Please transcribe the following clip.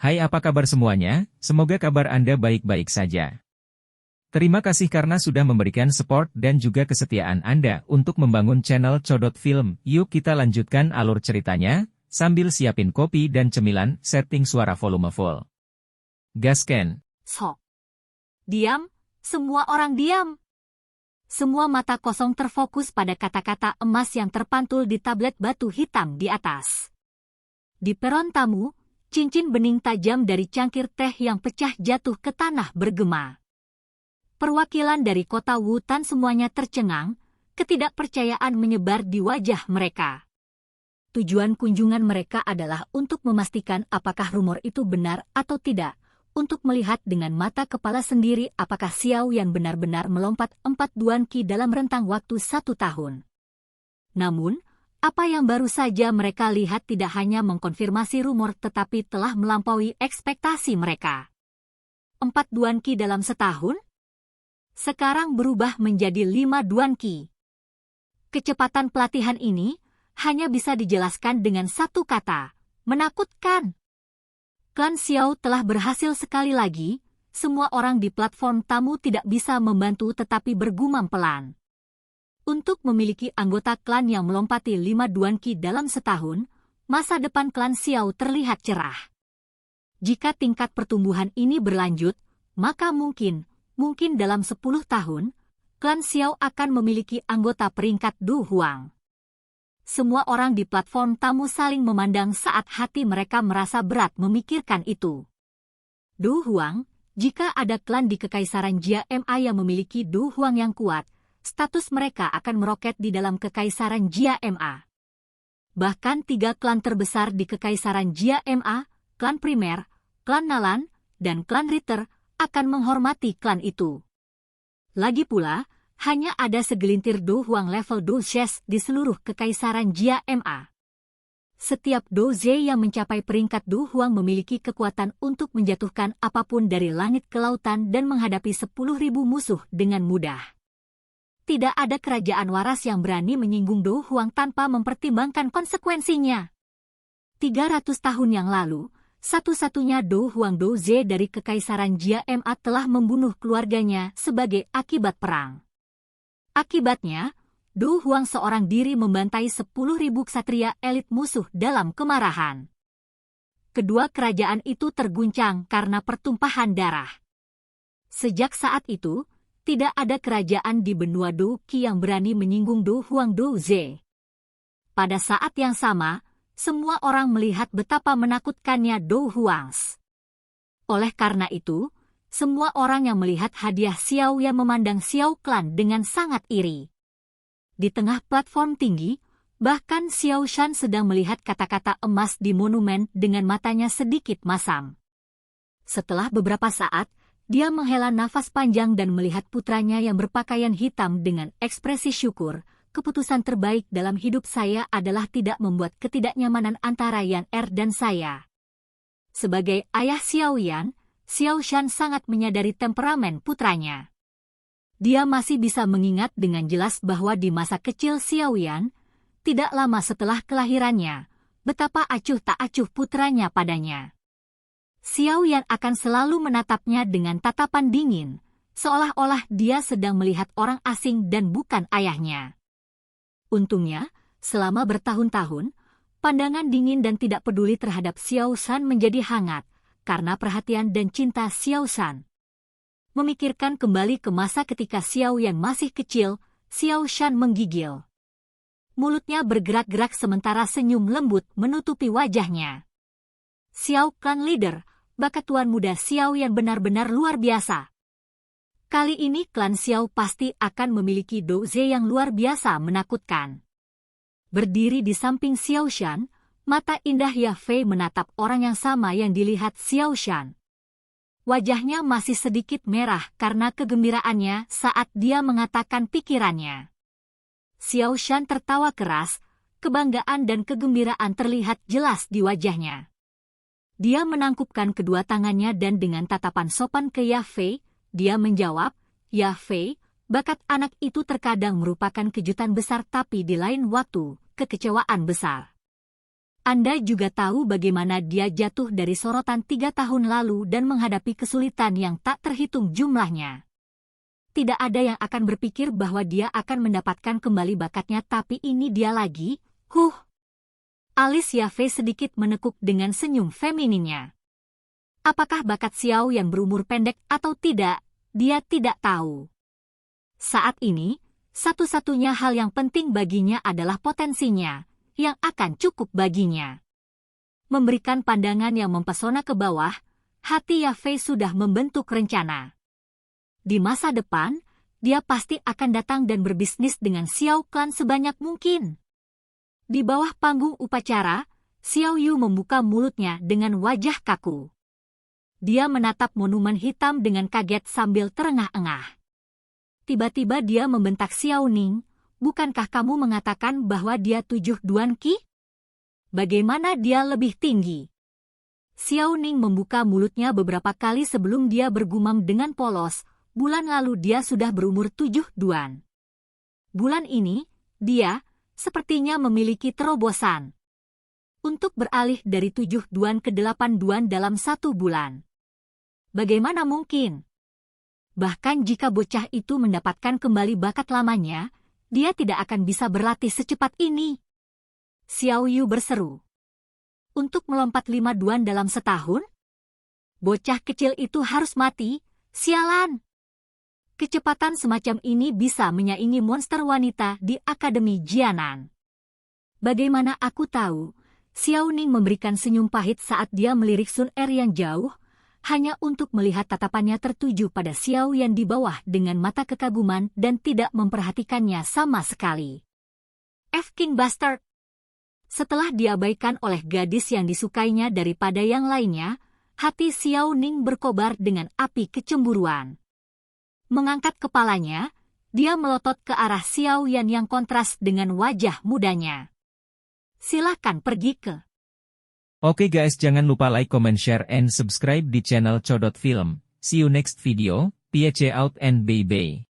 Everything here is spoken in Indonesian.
Hai, apa kabar semuanya? Semoga kabar Anda baik-baik saja. Terima kasih karena sudah memberikan support dan juga kesetiaan Anda untuk membangun channel Codot Film. Yuk kita lanjutkan alur ceritanya, sambil siapin kopi dan cemilan, setting suara volume full. Gasken. Sok. Diam, semua orang diam. Semua mata kosong terfokus pada kata-kata emas yang terpantul di tablet batu hitam di atas. Di peron tamu, cincin bening tajam dari cangkir teh yang pecah jatuh ke tanah bergema. Perwakilan dari kota Wutan semuanya tercengang, ketidakpercayaan menyebar di wajah mereka. Tujuan kunjungan mereka adalah untuk memastikan apakah rumor itu benar atau tidak, untuk melihat dengan mata kepala sendiri apakah Xiao Yan benar-benar melompat 4 duan qi dalam rentang waktu 1 tahun. Namun, apa yang baru saja mereka lihat tidak hanya mengkonfirmasi rumor tetapi telah melampaui ekspektasi mereka. 4 duan qi dalam setahun? Sekarang berubah menjadi 5 duan qi. Kecepatan pelatihan ini hanya bisa dijelaskan dengan satu kata, menakutkan. Klan Xiao telah berhasil sekali lagi, semua orang di platform tamu tidak bisa membantu tetapi bergumam pelan. Untuk memiliki anggota klan yang melompati 5 duan qi dalam setahun, masa depan klan Xiao terlihat cerah. Jika tingkat pertumbuhan ini berlanjut, maka mungkin dalam 10 tahun, klan Xiao akan memiliki anggota peringkat Du Huang. Semua orang di platform tamu saling memandang saat hati mereka merasa berat memikirkan itu. Du Huang, jika ada klan di Kekaisaran Jia Ma yang memiliki Du Huang yang kuat, status mereka akan meroket di dalam Kekaisaran Jia Ma. Bahkan 3 klan terbesar di Kekaisaran Jia Ma, klan primer, klan Nalan, dan klan Ritter, akan menghormati klan itu. Lagi pula, hanya ada segelintir Du Huang level Doshes di seluruh Kekaisaran Jia Ma. Setiap Doze yang mencapai peringkat Du Huang memiliki kekuatan untuk menjatuhkan apapun dari langit ke lautan dan menghadapi 10.000 musuh dengan mudah. Tidak ada kerajaan waras yang berani menyinggung Du Huang tanpa mempertimbangkan konsekuensinya. 300 tahun yang lalu, satu-satunya Du Huang Doze dari Kekaisaran Jia Ma telah membunuh keluarganya sebagai akibat perang. Akibatnya, Du Huang seorang diri membantai 10.000 ksatria elit musuh dalam kemarahan. Kedua kerajaan itu terguncang karena pertumpahan darah. Sejak saat itu, tidak ada kerajaan di benua Du Qi yang berani menyinggung Du Huang Doze. Pada saat yang sama, semua orang melihat betapa menakutkannya Du Huangs. Oleh karena itu, semua orang yang melihat hadiah Xiao Yan memandang Xiao Clan dengan sangat iri. Di tengah platform tinggi, bahkan Xiao Shan sedang melihat kata-kata emas di monumen dengan matanya sedikit masam. Setelah beberapa saat, dia menghela nafas panjang dan melihat putranya yang berpakaian hitam dengan ekspresi syukur. Keputusan terbaik dalam hidup saya adalah tidak membuat ketidaknyamanan antara Yan dan saya. Sebagai ayah Xiao Yan, Xiao Shan sangat menyadari temperamen putranya. Dia masih bisa mengingat dengan jelas bahwa di masa kecil Xiao Yan, tidak lama setelah kelahirannya, betapa acuh tak acuh putranya padanya. Xiao Yan akan selalu menatapnya dengan tatapan dingin, seolah-olah dia sedang melihat orang asing dan bukan ayahnya. Untungnya, selama bertahun-tahun, pandangan dingin dan tidak peduli terhadap Xiao Shan menjadi hangat, karena perhatian dan cinta Xiao Shan. Memikirkan kembali ke masa ketika Xiao Yan masih kecil, Xiao Shan menggigil. Mulutnya bergerak-gerak sementara senyum lembut menutupi wajahnya. Xiao Clan Leader, bakat tuan muda Xiao Yan benar-benar luar biasa. Kali ini klan Xiao pasti akan memiliki Doze yang luar biasa menakutkan. Berdiri di samping Xiao Shan, mata indah Ya Fei menatap orang yang sama yang dilihat Xiao Shan. Wajahnya masih sedikit merah karena kegembiraannya saat dia mengatakan pikirannya. Xiao Shan tertawa keras, kebanggaan dan kegembiraan terlihat jelas di wajahnya. Dia menangkupkan kedua tangannya dan dengan tatapan sopan ke Ya Fei, dia menjawab, "Ya Fei, bakat anak itu terkadang merupakan kejutan besar tapi di lain waktu, kekecewaan besar." Anda juga tahu bagaimana dia jatuh dari sorotan 3 tahun lalu dan menghadapi kesulitan yang tak terhitung jumlahnya. Tidak ada yang akan berpikir bahwa dia akan mendapatkan kembali bakatnya, tapi ini dia lagi. Alis Yafei sedikit menekuk dengan senyum femininnya. Apakah bakat Xiao yang berumur pendek atau tidak, dia tidak tahu. Saat ini, satu-satunya hal yang penting baginya adalah potensinya, yang akan cukup baginya. Memberikan pandangan yang mempesona ke bawah, hati Yafei sudah membentuk rencana. Di masa depan, dia pasti akan datang dan berbisnis dengan Xiao Clan sebanyak mungkin. Di bawah panggung upacara, Xiao Yu membuka mulutnya dengan wajah kaku. Dia menatap monumen hitam dengan kaget sambil terengah-engah. Tiba-tiba dia membentak Xiao Ning, "Bukankah kamu mengatakan bahwa dia 7 Duan Qi? Bagaimana dia lebih tinggi?" Xiao Ning membuka mulutnya beberapa kali sebelum dia bergumam dengan polos, "Bulan lalu dia sudah berumur 7 Duan. Bulan ini, dia sepertinya memiliki terobosan untuk beralih dari 7 Duan ke 8 Duan dalam 1 bulan. Bagaimana mungkin? Bahkan jika bocah itu mendapatkan kembali bakat lamanya, dia tidak akan bisa berlatih secepat ini." Xiao Yu berseru. "Untuk melompat 5 Duan dalam setahun? Bocah kecil itu harus mati, sialan. Kecepatan semacam ini bisa menyaingi monster wanita di Akademi Jianan." "Bagaimana aku tahu?" Xiao Ning memberikan senyum pahit saat dia melirik Sun Er yang jauh, hanya untuk melihat tatapannya tertuju pada Xiao Yan di bawah dengan mata kekaguman dan tidak memperhatikannya sama sekali. King Bastard. Setelah diabaikan oleh gadis yang disukainya daripada yang lainnya, hati Xiao Ning berkobar dengan api kecemburuan. Mengangkat kepalanya, dia melotot ke arah Xiao Yan yang kontras dengan wajah mudanya. "Silakan pergi ke..." Oke guys, jangan lupa like, comment, share, and subscribe di channel Codot Film. See you next video, peace out and bye-bye.